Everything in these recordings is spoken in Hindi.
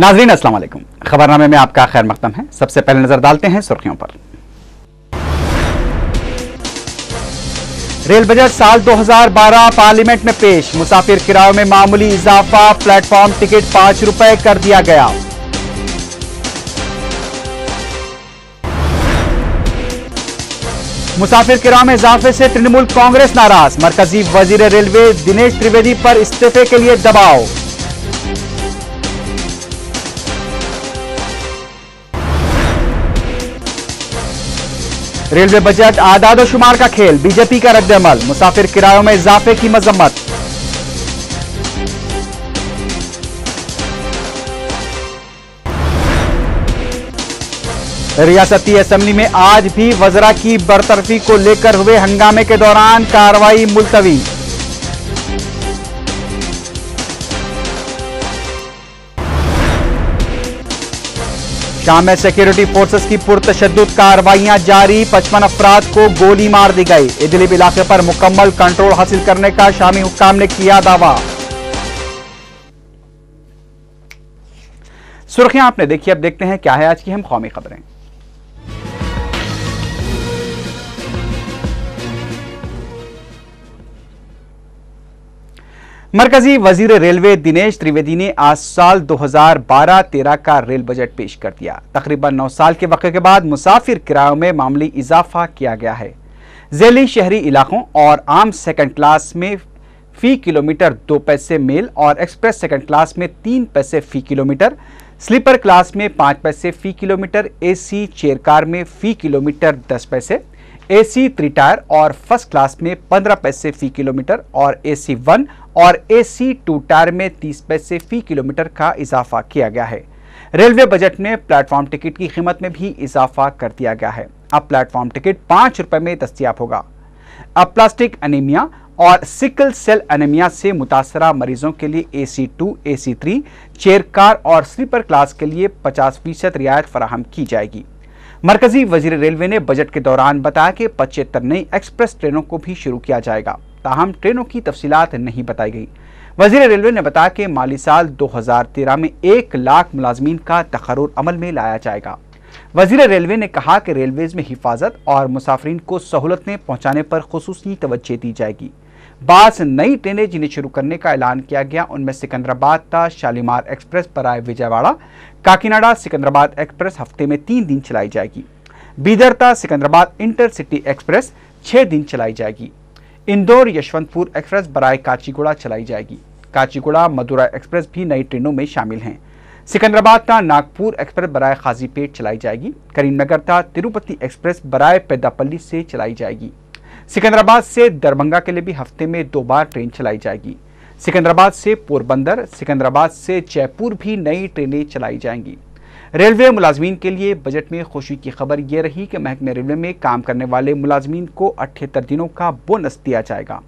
नाजरीन अस्सलाम वालेकुम। खबरनामे में आपका खैर मकदम है। सबसे पहले नजर डालते हैं सुर्खियों पर। रेल बजट साल 2012 पार्लियामेंट में पेश। मुसाफिर किरायों में मामूली इजाफा, प्लेटफॉर्म टिकट 5 रुपए कर दिया गया। मुसाफिर किरायों में इजाफे से तृणमूल कांग्रेस नाराज। मरकजी वजीर रेलवे दिनेश त्रिवेदी पर इस्तीफे के लिए दबाव। रेलवे बजट आदादोशुमार का खेल, बीजेपी का रद्द-ए-अमल। मुसाफिर किरायों में इजाफे की मजम्मत। रियासती असेंबली में आज भी वज़रा की बरतरफी को लेकर हुए हंगामे के दौरान कार्रवाई मुलतवी। शाम में सिक्योरिटी फोर्सेस की पुरतशद्दुद कार्रवाइयां जारी। 55 अफराद को गोली मार दी गई। इदलिब इलाके पर मुकम्मल कंट्रोल हासिल करने का शामी हुक्काम ने किया दावा। सुर्खियां आपने देखी, अब देखते हैं क्या है आज की हम कौमी खबरें। मरकजी वजीर रेलवे दिनेश त्रिवेदी ने आज साल 2012-13 का रेल बजट पेश कर दिया। तकरीबन 9 साल के वक़्त के बाद मुसाफिर किरायों में मामूली इजाफा किया गया है। ज़ैली शहरी इलाकों और आम सेकंड क्लास में फी किलोमीटर 2 पैसे मेल और एक्सप्रेस सेकंड क्लास में 3 पैसे फी किलोमीटर, स्लीपर क्लास में 5 पैसे फी किलोमीटर, एसी चेयर कार में फी किलोमीटर 10 पैसे, एसी 3 टायर और फर्स्ट क्लास में 15 पैसे फी किलोमीटर और एसी 1 और एसी 2 टायर में 30 पैसे फी किलोमीटर का इजाफा किया गया है। रेलवे बजट में प्लेटफॉर्म टिकट की कीमत में भी इजाफा कर दिया गया है। अब प्लेटफॉर्म टिकट 5 रुपए में दस्तयाब होगा। अब प्लास्टिक एनीमिया और सिकल सेल एनीमिया से मुतासरा मरीजों के लिए एसी 2, एसी 3, चेयर कार और स्लीपर क्लास के लिए 50% रियायत फराहम की जाएगी। मरकजी वजीर रेलवे ने बजट के दौरान बताया कि 75 नई एक्सप्रेस ट्रेनों को भी शुरू किया जाएगा। ताहम ट्रेनों की तफसीलात नहीं बताई गई। वजीर रेलवे ने बताया कि माली साल 2013 में 1 लाख मुलाजमीन का तकर्रुर अमल में लाया जाएगा। वजीर रेलवे ने कहा कि रेलवेज में हिफाजत और मुसाफिरीन को सहूलतें पहुंचाने पर खुसूसी तवज्जो दी जाएगी। 22 नई ट्रेनें जिन्हें शुरू करने का ऐलान किया गया, उनमें सिकंदराबाद ता शालीमार एक्सप्रेस बराए विजयवाड़ा, काकीनाडा सिकंदराबाद एक्सप्रेस हफ्ते में 3 दिन चलाई जाएगी। बीदर ता सिकंदराबाद इंटरसिटी एक्सप्रेस 6 दिन चलाई जाएगी। इंदौर यशवंतपुर एक्सप्रेस बराए काचीगुड़ा चलाई जाएगी। काचीगुड़ा मदुरा एक्सप्रेस भी नई ट्रेनों में शामिल हैं। सिकंदराबाद ता नागपुर एक्सप्रेस बराए खाजीपेट चलाई जाएगी। करीमनगर ता तिरुपति एक्सप्रेस बराए पेदापल्ली से चलाई जाएगी। सिकंदराबाद से दरभंगा के लिए भी हफ्ते में 2 बार ट्रेन चलाई जाएगी। सिकंदराबाद से पोरबंदर, सिकंदराबाद से जयपुर भी नई ट्रेनें चलाई जाएंगी। रेलवे मुलाजमीन के लिए बजट में खुशी की खबर यह रही कि महकमे रेलवे में काम करने वाले मुलाजमीन को 78 दिनों का बोनस दिया जाएगा।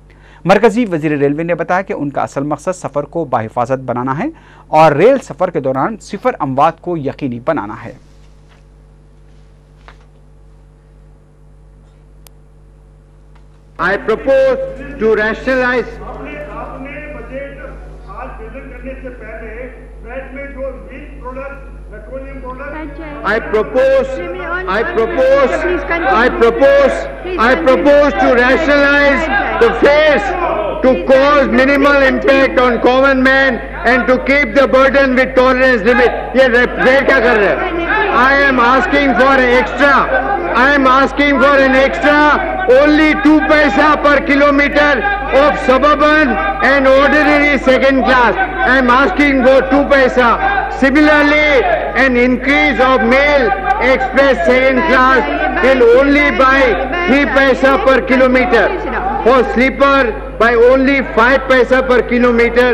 मरकजी वजीर रेलवे ने बताया कि उनका असल मकसद सफ़र को बाहिफाजत बनाना है और रेल सफ़र के दौरान सिफर अमवात को यकीनी बनाना है। I propose to rationalize. आपने बजट आज प्रेजेंट करने से पहले फ्लैट में जो milk product, petroleum product, I propose to rationalize the fares to cause minimal impact on common man and to keep the burden with tolerance limit. ये रेट क्या कर रहे हैं? I am asking for an extra only 2 paisa per kilometer of suburban and ordinary second class. I am asking for 2 paisa. Similarly, an increase of mail express second class will only by 3 paisa per kilometer. For sleeper by only 5 paisa per kilometer.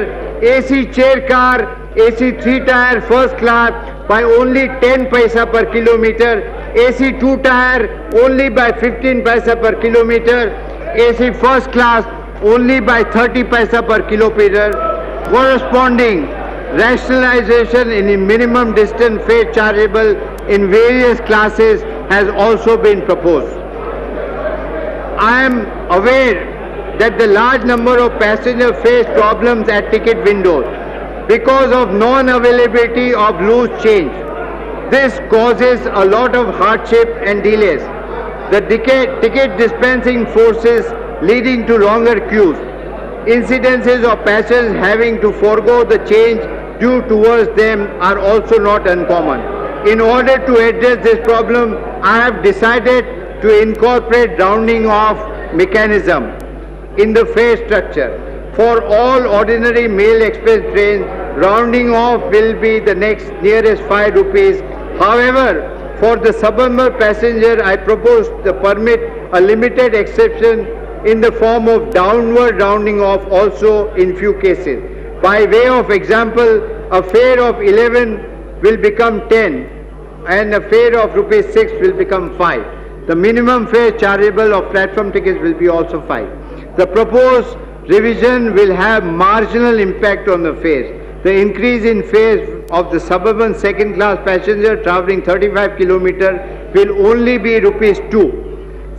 AC chair car, AC 3 tire first class by only 10 paisa per kilometer, AC 2 tire only by 15 paisa per kilometer, AC first class only by 30 paisa per kilometer. Corresponding rationalization in the minimum distance fare chargeable in various classes has also been proposed. I am aware that the large number of passengers face problems at ticket windows. because of non-availability of loose change. This causes a lot of hardship and delays. The ticket dispensing forces leading to longer queues. Incidences of passengers having to forego the change due towards them are also not uncommon. In order to address this problem, I have decided to incorporate rounding off mechanism in the fare structure. For all ordinary mail express trains, rounding off will be the nearest 5 rupees. However, for the suburban passenger, I propose to permit a limited exception in the form of downward rounding off also in few cases. By way of example, a fare of 11 will become 10 and a fare of rupees 6 will become 5. The minimum fare chargeable of platform tickets will be also 5. The proposed revision will have marginal impact on the fares. The increase in fares of the suburban second class passenger travelling 35 km will only be rupees 2.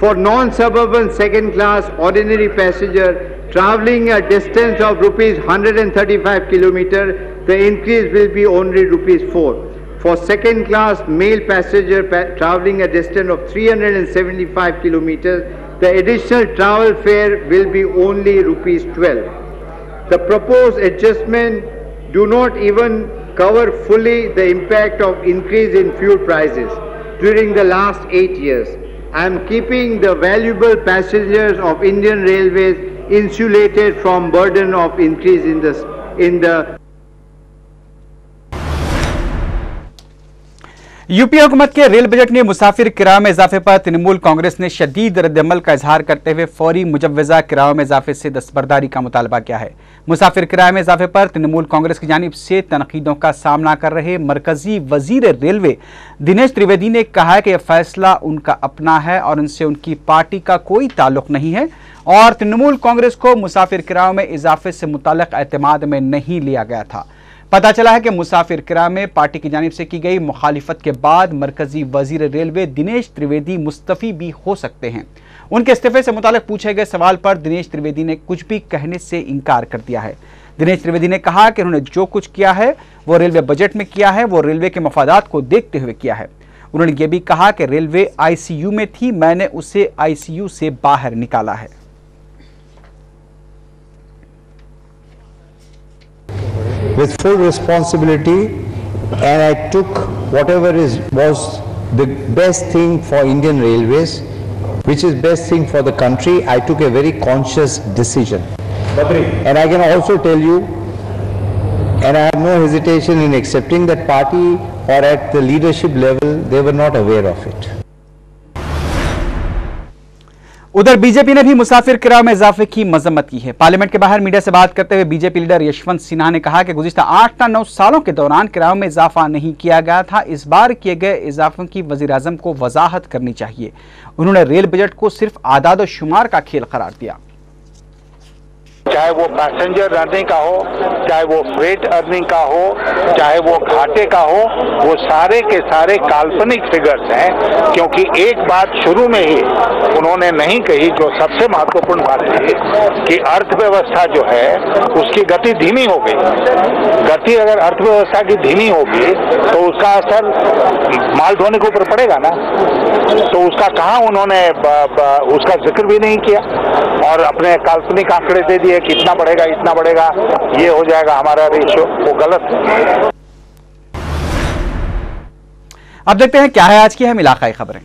For non-suburban second class ordinary passenger travelling a distance of rupees 135 km, the increase will be only rupees 4. For second class male passenger travelling a distance of 375 km, the additional travel fare will be only rupees 12. The proposed adjustment do not even cover fully the impact of increase in fuel prices during the last 8 years. I am keeping the valuable passengers of Indian Railways insulated from burden of increase in the UP हुकूमत के रेल बजट ने मुसाफिर किराए में इजाफे पर तृणमूल कांग्रेस ने शदीद रद्दअमल का इजहार करते हुए फौरी मुजव्वजा किरायों में इजाफे से दस्तबरदारी का मुतालबा किया है। मुसाफिर किराए में इजाफे पर तृणमूल कांग्रेस की जानिब से तनकीदों का सामना कर रहे मरकजी वजीर रेलवे दिनेश त्रिवेदी ने कहा है कि यह फैसला उनका अपना है और उनसे उनकी पार्टी का कोई ताल्लुक नहीं है और तृणमूल कांग्रेस को मुसाफिर किरायों में इजाफे से मुताल्लिक एतमाद में नहीं लिया गया था। पता चला है कि मुसाफिर किराए में पार्टी की जानिब से की गई मुखालिफत के बाद मरकजी वजीर रेलवे दिनेश त्रिवेदी मुस्तफी भी हो सकते हैं। उनके इस्तीफे से मुताल्लिक पूछे गए सवाल पर दिनेश त्रिवेदी ने कुछ भी कहने से इनकार कर दिया है। दिनेश त्रिवेदी ने कहा कि उन्होंने जो कुछ किया है वो रेलवे बजट में किया है, वो रेलवे के मफादात को देखते हुए किया है। उन्होंने ये भी कहा कि रेलवे आईसीयू में थी, मैंने उसे आईसीयू से बाहर निकाला है। With full responsibility, and I took whatever was the best thing for Indian Railways, which is best thing for the country. I took a very conscious decision. And I can also tell you, and I have no hesitation in accepting that party or at the leadership level, they were not aware of it. उधर बीजेपी ने भी मुसाफिर किराए में इजाफे की मजम्मत की है। पार्लियामेंट के बाहर मीडिया से बात करते हुए बीजेपी लीडर यशवंत सिन्हा ने कहा कि गुज़िश्ता 8 या 9 सालों के दौरान किरायों में इजाफा नहीं किया गया था। इस बार किए गए इजाफों की वज़ीर आज़म को वजाहत करनी चाहिए। उन्होंने रेल बजट को सिर्फ आदाद और शुमार का खेल करार दिया। चाहे वो पैसेंजर अर्निंग का हो, चाहे वो फ्रेट अर्निंग का हो, चाहे वो घाटे का हो, वो सारे के सारे काल्पनिक फिगर्स हैं। क्योंकि एक बात शुरू में ही उन्होंने नहीं कही, जो सबसे महत्वपूर्ण बात है कि अर्थव्यवस्था जो है उसकी गति धीमी हो गई। गति अगर अर्थव्यवस्था की धीमी होगी तो उसका असर माल ढोने के ऊपर पड़ेगा ना। तो उसका कहाँ उन्होंने उसका जिक्र भी नहीं किया और अपने काल्पनिक आंकड़े दे दिए कि इतना बढ़ेगा, इतना बढ़ेगा, ये हो जाएगा हमारा रेशियो। वो गलत है। अब देखते हैं क्या है आज की अहम इलाकाई खबरें।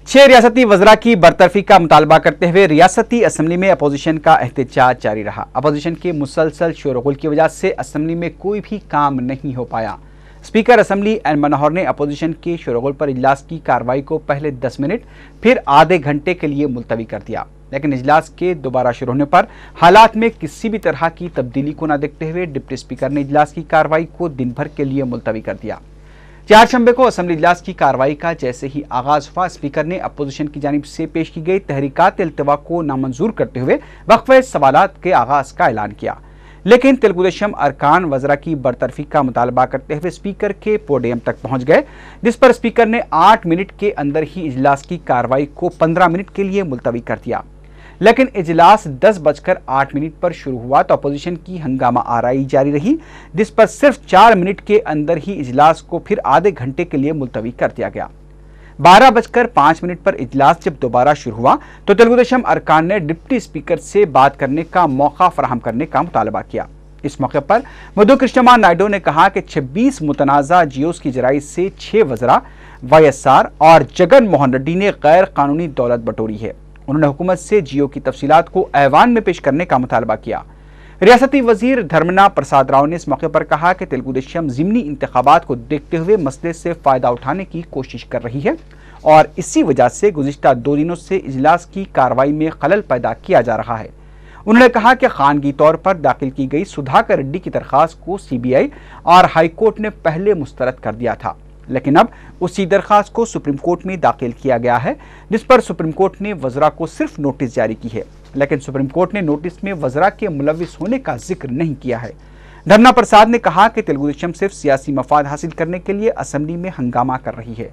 छह रियासती वज़रा की बरतरफी का मुतालबा करते हुए रियासती असम्बली में अपोजिशन का एहतजाज जारी रहा। अपोजिशन के मुसलसल शोरगुल की वजह से असम्बली में कोई भी काम नहीं हो पाया। स्पीकर असम्बली एन मनोहर ने अपोजिशन के शोरगुल पर इजलास की कार्रवाई को पहले 10 मिनट फिर आधे घंटे के लिए मुलतवी कर दिया, लेकिन इजलास के दोबारा शुरू होने पर हालात में किसी भी तरह की तब्दीली को न देखते हुए डिप्टी स्पीकर ने इजलास की कार्रवाई को दिन भर के लिए मुलतवी कर दिया। 4 शंबे को असम्बली इजलास की कार्रवाई का जैसे ही आगाज हुआ, स्पीकर ने अपोजिशन की जानिब से पेश की गई तहरीकात इल्तवा को नामंजूर करते हुए वक्फे सवालात के आगाज का ऐलान किया। लेकिन तेलुगुदेशम अरकान वज़रा की बरतरफी का मुतालबा करते हुए स्पीकर के पोडियम तक पहुंच गए, जिस पर स्पीकर ने 8 मिनट के अंदर ही इजलास की कार्रवाई को 15 मिनट के लिए मुलतवी कर दिया। लेकिन इजलास 10:08 पर शुरू हुआ तो अपोजिशन की हंगामा आराई जारी रही, जिस पर सिर्फ 4 मिनट के अंदर ही इजलास को फिर आधे घंटे के लिए मुलतवी कर दिया गया। 12:05 पर इजलास जब दोबारा शुरू हुआ तो तेलुगुदेशम अरकान ने डिप्टी स्पीकर से बात करने का मौका फराहम करने का मुतालबा किया। इस मौके पर मधु कृष्णमा नायडू ने कहा कि 26 मुतनाज़ा जियोस की जराई से 6 वज़रा YSR और जगन मोहन रेड्डी ने गैर कानूनी दौलत बटोरी है। उन्होंने हुकूमत से जियो की तफसीलात को ऐवान में पेश करने का मुतालबा किया। रियासती वजीर धर्मना प्रसाद राव ने इस मौके पर कहा कि तेलुगुदेशम ज़िमनी इंतखाबात को देखते हुए मसले से फ़ायदा उठाने की कोशिश कर रही है और इसी वजह से गुज़िश्ता 2 दिनों से इजलास की कार्रवाई में खलल पैदा किया जा रहा है। उन्होंने कहा कि खानगी तौर पर दाखिल की गई सुधाकर रेड्डी की दरख्वास्त को CBI और हाईकोर्ट ने पहले मुस्तरद कर दिया था, लेकिन अब उसी दरख्वास्त को सुप्रीम कोर्ट में दाखिल किया गया है, जिस पर सुप्रीम कोर्ट ने वज़रा को सिर्फ नोटिस जारी की है, लेकिन सुप्रीम कोर्ट ने नोटिस में वज़रा के मुलविस होने का जिक्र नहीं किया है। धर्मना प्रसाद ने कहा कि तेलुगुदेशम सिर्फ सियासी मफाद हासिल करने के लिए असेंबली में हंगामा कर रही है।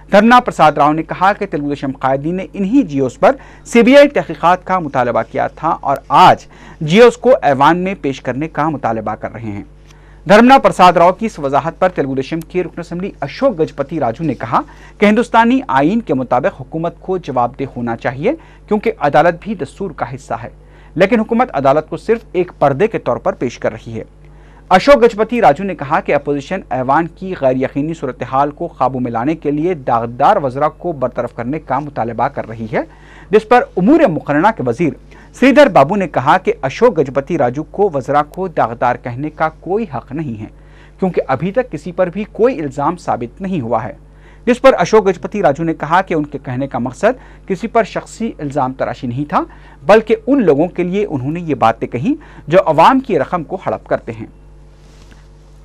धर्मना प्रसाद राव ने कहा कि तेलुगुदेशम कायदीन ने इन्हीं जियोस पर CBI तहकीकात का मुतालबा किया था और आज जियोस को ऐवान में पेश करने का मुतालबा कर रहे हैं। धर्मना प्रसाद राव की इस वजाहत पर तेलुगुदेशम के रुकन असेंबली अशोक गजपति राजू ने कहा कि हिंदुस्तानी आईन के मुताबिक हुकूमत को जवाबदेह होना चाहिए, क्योंकि अदालत भी दस्तूर का हिस्सा है, लेकिन हुकूमत अदालत को सिर्फ एक पर्दे के तौर पर पेश कर रही है। अशोक गजपति राजू ने कहा कि अपोजिशन ऐवान की गैर यकीनी सूरत हाल को काबू में लाने के लिए दागदार वज़रा को बरतरफ करने का मुतालबा कर रही है, जिस पर उमूर मुकर्रना के वजीर श्रीधर बाबू ने कहा कि अशोक गजपति राजू को वज़रा को दागदार कहने का कोई हक नहीं है, क्योंकि अभी तक किसी पर भी कोई इल्ज़ाम साबित नहीं हुआ है। जिस पर अशोक गजपति राजू ने कहा कि उनके कहने का मकसद किसी पर शख्सी इल्ज़ाम तराशी नहीं था, बल्कि उन लोगों के लिए उन्होंने ये बातें कही जो अवाम की रकम को हड़प करते हैं।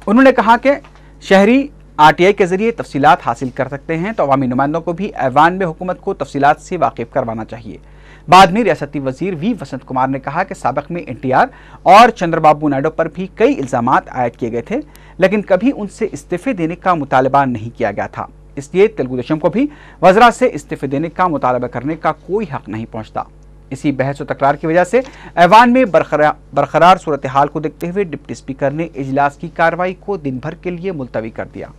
उन्होंने कहा कि शहरी RTI के जरिए तफसीलात हासिल कर सकते हैं, तो अवामी नुमाइंदों को भी ऐवान में हुकूमत को तफसीलात से वाकिफ करवाना चाहिए। बाद में रियासती वजीर V वसंत कुमार ने कहा कि साबिक में NTR और चंद्रबाबू नायडू पर भी कई इल्ज़ामात आयद किए गए थे, लेकिन कभी उनसे इस्तीफे देने का मुतालबा नहीं किया गया था, इसलिए तेलुगुदेशम को भी वज़रा से इस्तीफे देने का मुतालबा करने का कोई हक नहीं पहुँचता। इसी बहस और तकरार की वजह से ऐवान में बरकरार सूरत हाल को देखते हुए डिप्टी स्पीकर ने इजलास की कार्रवाई को दिन भर के लिए मुलतवी कर दिया।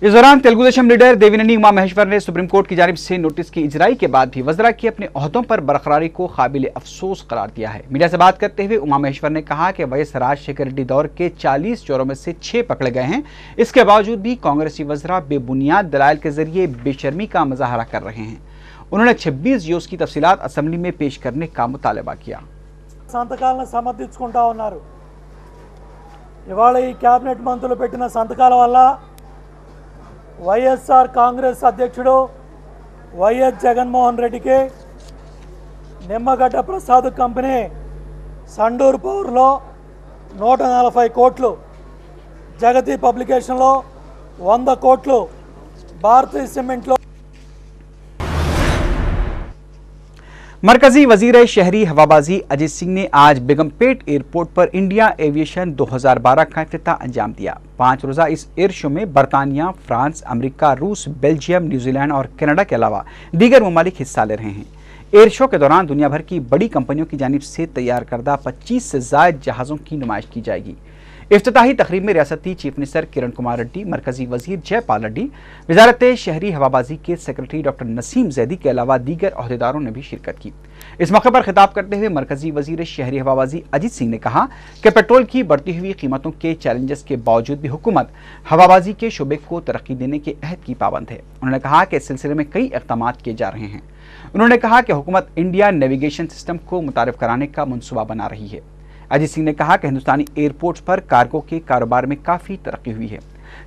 इस दौरान तेलुगुदेशम लीडर देविनेनी उमा महेश्वर ने सुप्रीम कोर्ट की जानिब से नोटिस की इजराई के बाद भी वज़रा की अपने ओहदों पर बरकरारी को काबिल अफसोस करार दिया है। मीडिया से बात करते हुए उमा महेश्वर ने कहा कि YS राजशेखर रेड्डी दौर के 40 चोरों में से 6 पकड़े गए हैं, इसके बावजूद भी कांग्रेसी वज़रा बेबुनियाद दलाइल के जरिए बेशर्मी का मुजाहरा कर रहे हैं। उन्होंने 26 जियोस की तफसीलात असेंबली में पेश करने का मुतालबा किया। సంతకాలను సమర్థించుకుంటా ఉన్నారు। ఇవాళ ఈ కేబినెట్ మంత్రులు పెట్టిన సంతకాల వల్ల వైఎస్ఆర్ కాంగ్రెస్ అధ్యక్షుడు వైఎస్ జగన్మోహన్ రెడ్డికి నిమ్మగడ్డ ప్రసాద్ కంపెనీ సండూర్ పవర్లో 140 కోట్లు, జగతి పబ్లికేషన్లో 100 కోట్లు, భారతీయ సిమెంట్లో। मरकजी वजीर शहरी हवाबाजी अजीत सिंह ने आज बेगमपेट एयरपोर्ट पर इंडिया एविएशन 2012 का इफ्तिताह अंजाम दिया। 5 रोज़ा इस एयर शो में बरतानिया, फ्रांस, अमेरिका, रूस, बेल्जियम, न्यूजीलैंड और कनाडा के अलावा दीगर ममालिक हिस्सा ले रहे हैं। एयर शो के दौरान दुनिया भर की बड़ी कंपनियों की जानिब से तैयार करदा 25 से ज़ायद जहाज़ों की नुमाइश की जाएगी। इफ्तिताही तकरीब में रियासती चीफ मिनिस्टर किरण कुमार रेड्डी, मरकजी वजीर जयपाल रेड्डी, वजारत शहरी हवाबाजी के सेक्रेटरी डॉक्टर नसीम जैदी के अलावा दीगर अहदेदारों ने भी शिरकत की। इस मौके पर खिताब करते हुए मरकजी वजीर शहरी हवाबाजी अजीत सिंह ने कहा कि पेट्रोल की बढ़ती हुई कीमतों के चैलेंजेस के बावजूद भी हुकूमत हवाबाजी के शोबे को तरक्की देने के अहद की पाबंद है। उन्होंने कहा कि इस सिलसिले में कई इक़दाम किए जा रहे हैं। उन्होंने कहा कि हुकूमत इंडिया नेविगेशन सिस्टम को मुतारिफ कराने का मनसूबा बना रही है। अजीत सिंह ने कहा कि हिंदुस्तानी एयरपोर्ट्स पर कार्गो के कारोबार में काफ़ी तरक्की हुई है।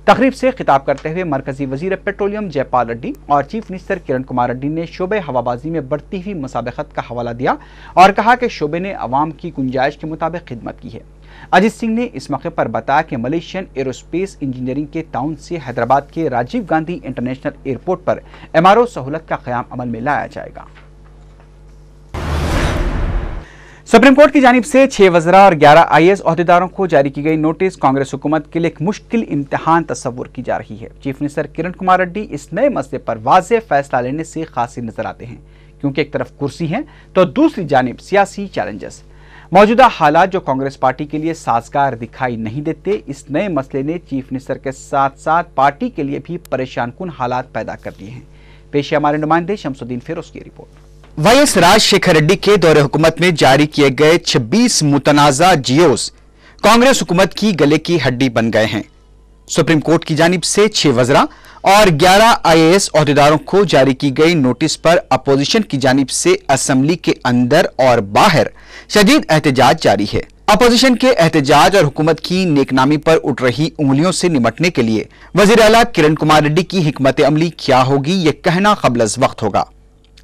तकरीब से खिताब करते हुए मरकजी वजीर पेट्रोलियम जयपाल रेड्डी और चीफ मिनिस्टर किरण कुमार रेड्डी ने शोबे हवाबाजी में बढ़ती हुई मुसाबकत का हवाला दिया और कहा कि शोबे ने अवाम की गुंजाइश के मुताबिक खिदमत की है। अजीत सिंह ने इस मौके पर बताया कि मलेशियन एरोस्पेस इंजीनियरिंग के ताउन से हैदराबाद के राजीव गांधी इंटरनेशनल एयरपोर्ट पर MRO सहूलत का क़याम अमल में लाया जाएगा। सुप्रीम कोर्ट की जानिब से 6 वज़रा और 11 IAS ओहदेदारों को जारी की गई नोटिस कांग्रेस हुकूमत के लिए एक मुश्किल इम्तिहान तस्वुर की जा रही है। चीफ मिनिस्टर किरण कुमार रेड्डी इस नए मसले पर वाज़ेह फैसला लेने से खासी नजर आते हैं, क्योंकि एक तरफ कुर्सी है तो दूसरी जानिब सियासी चैलेंजेस। मौजूदा हालात जो कांग्रेस पार्टी के लिए साजगार दिखाई नहीं देते, इस नए मसले ने चीफ मिनिस्टर के साथ साथ पार्टी के लिए भी परेशान कुन हालात पैदा कर दिए हैं। पेश है हमारे नुमाइंदे शमसुद्दीन फिरोज की रिपोर्ट। YS राजशेखर रेड्डी के दौरे हुकूमत में जारी किए गए 26 मुतनाज़ा जियोस कांग्रेस हुकूमत की गले की हड्डी बन गए हैं। सुप्रीम कोर्ट की जानिब से 6 वज़रा और 11 IAS ओहदेदारों को जारी की गई नोटिस पर अपोजिशन की जानिब से असेंबली के अंदर और बाहर शदीद एहतजाज जारी है। अपोजिशन के एहतजाज और हुकूमत की नेकनामी पर उठ रही उंगलियों से निपटने के लिए वज़ीर आला किरण कुमार रेड्डी की हिकमत अमली क्या होगी, यह कहना क़ब्ल वक्त होगा।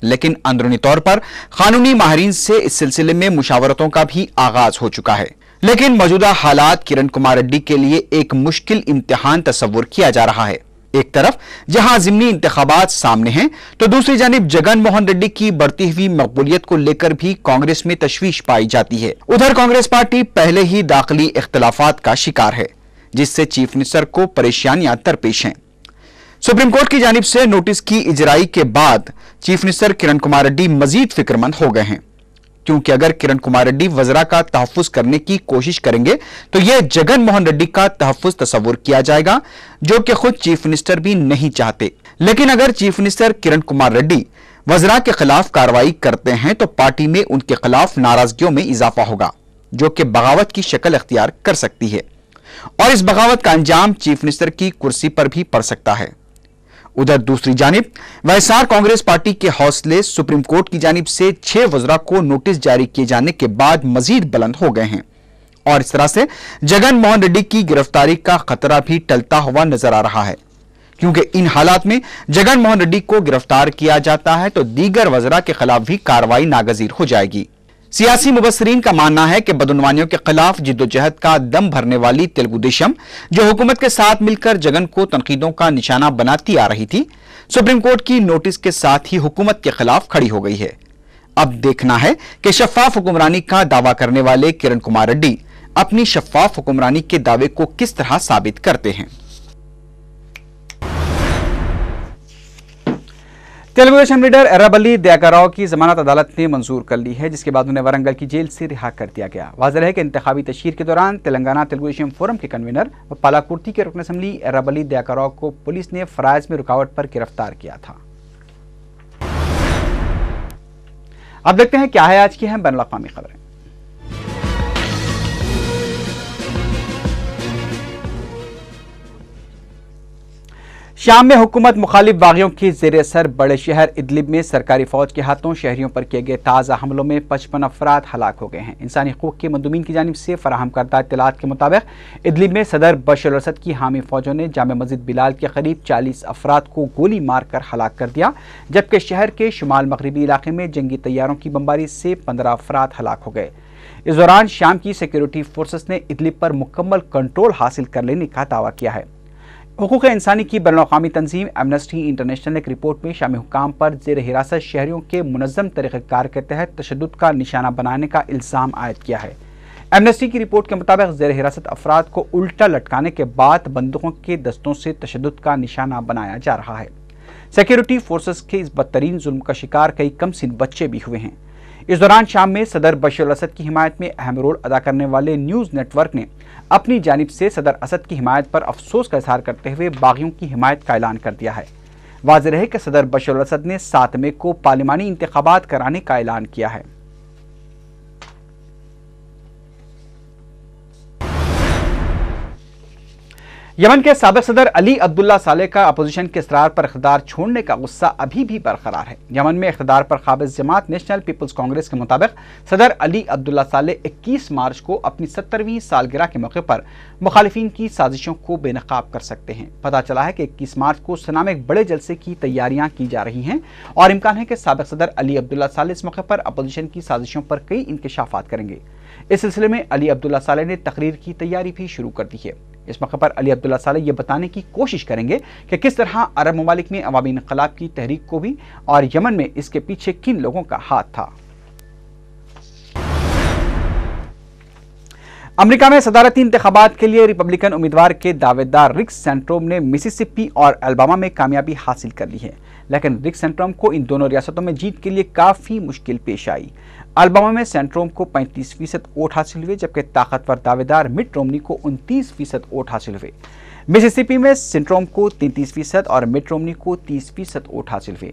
लेकिन अंदरूनी तौर पर कानूनी माहिरीन से इस सिलसिले में मुशावरतों का भी आगाज हो चुका है। लेकिन मौजूदा हालात किरण कुमार रेड्डी के लिए एक मुश्किल इम्तिहान तस्वुर किया जा रहा है। एक तरफ जहां ज़िमनी इंतखाबात सामने हैं, तो दूसरी जानिब जगन मोहन रेड्डी की बढ़ती हुई मकबूलियत को लेकर भी कांग्रेस में तशवीश पाई जाती है। उधर कांग्रेस पार्टी पहले ही दाखिली इख्तिलाफात का शिकार है, जिससे चीफ मिनिस्टर को परेशानियां दरपेश हैं। सुप्रीम कोर्ट की जानिब से नोटिस की इजराई के बाद चीफ मिनिस्टर किरण कुमार रेड्डी मजीद फिक्रमंद हो गए हैं, क्योंकि अगर किरण कुमार रेड्डी वज़रा का तहफ़्फ़ुज़ करने की कोशिश करेंगे तो यह जगन मोहन रेड्डी का तहफ़्फ़ुज़ तस्वुर किया जाएगा, जो कि खुद चीफ मिनिस्टर भी नहीं चाहते। लेकिन अगर चीफ मिनिस्टर किरण कुमार रेड्डी वज़रा के खिलाफ कार्रवाई करते हैं तो पार्टी में उनके खिलाफ नाराजगियों में इजाफा होगा, जो कि बगावत की शक्ल अख्तियार कर सकती है, और इस बगावत का अंजाम चीफ मिनिस्टर की कुर्सी पर भी पड़ सकता है। उधर दूसरी जानिब वैएसआर कांग्रेस पार्टी के हौसले सुप्रीम कोर्ट की जानिब से 6 वज़रा को नोटिस जारी किए जाने के बाद मजीद बुलंद हो गए हैं, और इस तरह से जगन मोहन रेड्डी की गिरफ्तारी का खतरा भी टलता हुआ नजर आ रहा है, क्योंकि इन हालात में जगन मोहन रेड्डी को गिरफ्तार किया जाता है तो दीगर वज़रा के खिलाफ भी कार्रवाई नागजीर हो जाएगी। सियासी मुबस्सरीन का मानना है कि बदउनवानियों के खिलाफ जिद्दोजहद का दम भरने वाली तेलुगु देशम, जो हुकूमत के साथ मिलकर जगन को तनकीदों का निशाना बनाती आ रही थी, सुप्रीम कोर्ट की नोटिस के साथ ही हुकूमत के खिलाफ खड़ी हो गई है। अब देखना है कि शफाफ हुक्मरानी का दावा करने वाले किरण कुमार रेड्डी अपनी शफाफ हुक्मरानी के दावे को किस तरह साबित करते हैं। तेलुगु देशम लीडर एर्राबल्ली दयाकरराव की जमानत अदालत ने मंजूर कर ली है, जिसके बाद उन्हें वरंगल की जेल से रिहा कर दिया गया। वाज़ेह है कि इंतखाबी तशहीर के दौरान तेलंगाना तेलुगु देशम फोरम के कन्वीनर व पालाकुर्ती के रुकन असम्बली एर्राबल्ली दयाकरराव को पुलिस ने फराइज में रुकावट पर गिरफ्तार किया था। अब देखते हैं क्या है आज की अहम बैनुल-अक़वामी खबरें। शाम में हुकूमत मुखालिफ बागियों के जेर असर बड़े शहर इदलिब में सरकारी फौज के हाथों शहरियों पर किए गए ताज़ा हमलों में 55 अफराद हलाक हो गए हैं। इंसानी हकूक़ के मंदूमीन की जानिब से फराहम करदा इत्तलात के मुताबिक इदलिब में सदर बशर अल असद की हामी फौजों ने जामे मस्जिद बिलाल के करीब 40 अफराद को गोली मारकर हलाक कर दिया, जबकि शहर के शुमाल मगरबी इलाके में जंगी तैयारों की बमबारी से 15 अफराद हलाक हो गए। इस दौरान शाम की सिक्योरिटी फोर्सेस ने इदलिब पर मुकम्मल कंट्रोल हासिल कर लेने का दावा किया है। हुकूक़ इंसानी की बैनुल-अक़वामी तंजीम एमनेस्टी इंटरनेशनल ने एक रिपोर्ट में शामी हुक्काम पर जेर हिरासत शहरियों के मुनज़्ज़म तरीक़ेकार के तहत तशद्दुद का निशाना बनाने का इल्ज़ाम आयद किया है। एमनेस्टी की रिपोर्ट के मुताबिक जेर हिरासत अफराद को उल्टा लटकाने के बाद बंदूकों के दस्तों से तशद्दुद का निशाना बनाया जा रहा है। सिक्योरिटी फोर्सेस के इस बदतरीन जुल्म का शिकार कई कमसिन बच्चे भी हुए हैं। इस दौरान शाम में सदर बशर अल असद की हिमायत में अहम रोल अदा करने वाले न्यूज़ नेटवर्क ने अपनी जानिब से सदर असद की हिमायत पर अफसोस का इजहार करते हुए बागियों की हिमायत का ऐलान कर दिया है। वाज़ेह है कि सदर बशर अल असद ने 7 मई को पार्लिमानी इंतखाबात कराने का ऐलान किया है। यमन के साबिक सदर अली अब्दुल्ला सालेह का अपोजिशन के इसरार पर इख्तिदार छोड़ने का गुस्सा अभी भी बरकरार है। यमन में इख्तिदार पर काबिज जमात नेशनल पीपल्स कांग्रेस के मुताबिक सदर अली अब्दुल्ला सालेह 21 मार्च को अपनी 70वीं सालगिरह के मौके पर मुखालिफिन की साजिशों को बेनकाब कर सकते हैं। पता चला है कि 21 मार्च को सना में एक बड़े जलसे की तैयारियां की जा रही हैं और इम्कान है कि साबिक सदर अली अब्दुल्ला सालेह इस मौके पर अपोजिशन की साजिशों पर कई इंकशाफात करेंगे। इस सिलसिले में अली अब्दुल्ला सालेह ने तकरीर की तैयारी भी शुरू कर दी है। इस मौके पर अली अब्दुल्ला सालेह ये बताने की कोशिश करेंगे कि किस तरह अरब ममालिक में अवामी इनकलाब की तहरीक को भी और यमन में इसके पीछे किन लोगों का हाथ था। अमेरिका में सदारती इंतखाबात के लिए रिपब्लिकन उम्मीदवार के दावेदार रिक सैंटोरम ने मिसिसिपी और अल्बामा में कामयाबी हासिल कर ली है, लेकिन रिक सैंटोरम को इन दोनों रियासतों में जीत के लिए काफी मुश्किल पेश आई। अल्बामा में सैंटोरम को 35% वोट हासिल हुए, जबकि ताकतवर दावेदार मिट रोमनी को 29% वोट हासिल हुए। मिसिसिपी में सैंटोरम को 33% और मिट रोमनी को 30% वोट हासिल हुए।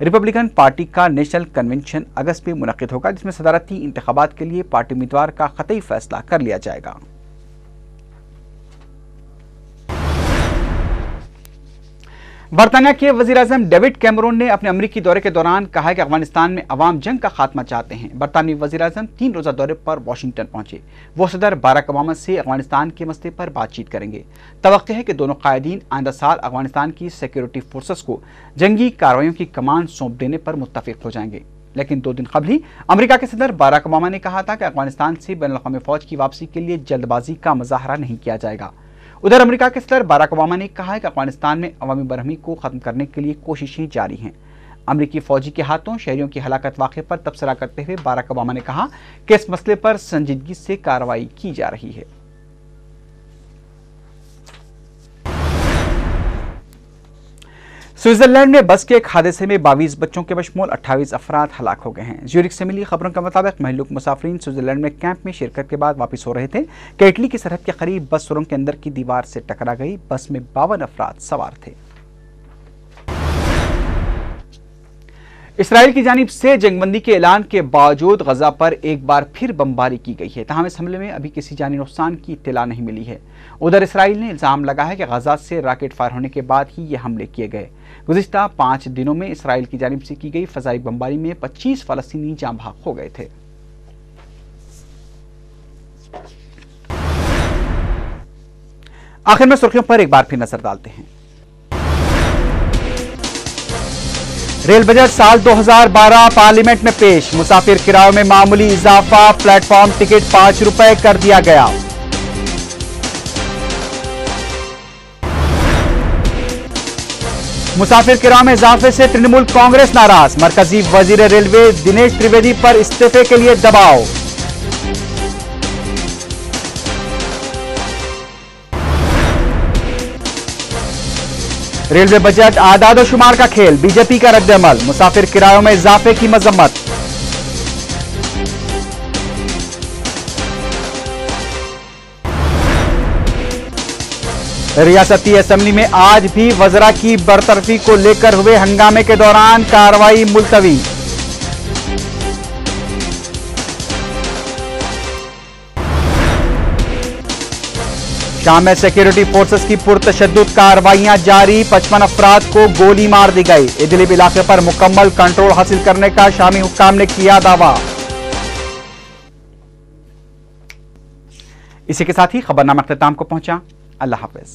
रिपब्लिकन पार्टी का नेशनल कन्वेंशन अगस्त में मुनक्किद होगा, जिसमें सदारती इंतखाबात के लिए पार्टी उम्मीदवार का कतई फैसला कर लिया जाएगा। बरतानिया के वज़ीर-ए-आज़म डेविड कैमरून ने अपने अमरीकी दौरे के दौरान कहा है कि अफगानिस्तान में अवाम जंग का खात्मा चाहते हैं। बरतानवी वज़ीर-ए-आज़म 3 रोज़ा दौरे पर वाशिंगटन पहुंचे। वो सदर बाराक ओबामा से अफगानिस्तान के मसले पर बातचीत करेंगे। तवक्को है कि दोनों कायदीन आइंदा साल अफगानिस्तान की सिक्योरिटी फोर्सेस को जंगी कार्रवाइयों की कमान सौंप देने पर मुत्तफिक हो जाएंगे। लेकिन 2 दिन कबल ही अमेरिका के सदर बाराक ओबामा ने कहा था कि अफगानिस्तान से बैनुल-अक़वामी फौज की वापसी के लिए जल्दबाजी का मुजाहरा नहीं किया जाएगा। उधर अमेरिका के सदर बाराक ओबामा ने कहा है कि अफगानिस्तान में अवामी बरहमी को खत्म करने के लिए कोशिशें जारी हैं। अमेरिकी फौजी के हाथों शहरियों की हलाकत वाक़े पर तबसरा करते हुए बाराक ओबामा ने कहा कि इस मसले पर संजीदगी से कार्रवाई की जा रही है। स्विट्जरलैंड में बस के एक हादसे में 22 बच्चों के बशमूल 28 अफराद हलाक हो गए हैं। ज्यूरिख से मिली खबरों के मुताबिक महलूक मुसाफिरीन स्विट्जरलैंड में कैंप में शिरकत के बाद वापस हो रहे थे कि इटली की सरहद के करीब बस सुरंग के अंदर की दीवार से टकरा गई। बस में 52 अफराद सवार थे। इसराइल की जानिब से जंगबंदी के ऐलान के बावजूद गजा पर एक बार फिर बमबारी की गई है। तहम इस हमले में अभी किसी जानी नुकसान की इत्तला नहीं मिली है। उधर इसराइल ने इल्जाम लगा है कि गजा से रॉकेट फायर होने के बाद ही ये हमले किए गए। गुज़िश्ता 5 दिनों में इसराइल की जानिब से की गई फ़ज़ाई बमबारी में 25 फ़लस्तीनी जाँ बहक हो गए थे। आखिर में सुर्खियों पर एक बार फिर नजर डालते हैं। रेल बजट साल 2012 पार्लियामेंट में पेश। मुसाफिर किरायों में मामूली इजाफा, प्लेटफॉर्म टिकट 5 रुपए कर दिया गया। मुसाफिर किरायों में इजाफे से तृणमूल कांग्रेस नाराज। मरकजी वजीर रेलवे दिनेश त्रिवेदी पर इस्तीफे के लिए दबाव। रेलवे बजट आदाद और शुमार का खेल, बीजेपी का रद्द-ए-अमल। मुसाफिर किरायों में इजाफे की मजम्मत। रियासती असेंबली में आज भी वज़रा की बरतरफी को लेकर हुए हंगामे के दौरान कार्रवाई मुलतवी। शाम में सिक्योरिटी फोर्सेस की पुरतशद्दुद कार्रवाइयां जारी। 55 अफराद को गोली मार दी गई। इदलिब इलाके पर मुकम्मल कंट्रोल हासिल करने का शामी हुक्काम ने किया दावा। इसी के साथ ही खबरनामा अख्ताम को पहुंचा। अल्लाह हाफिज।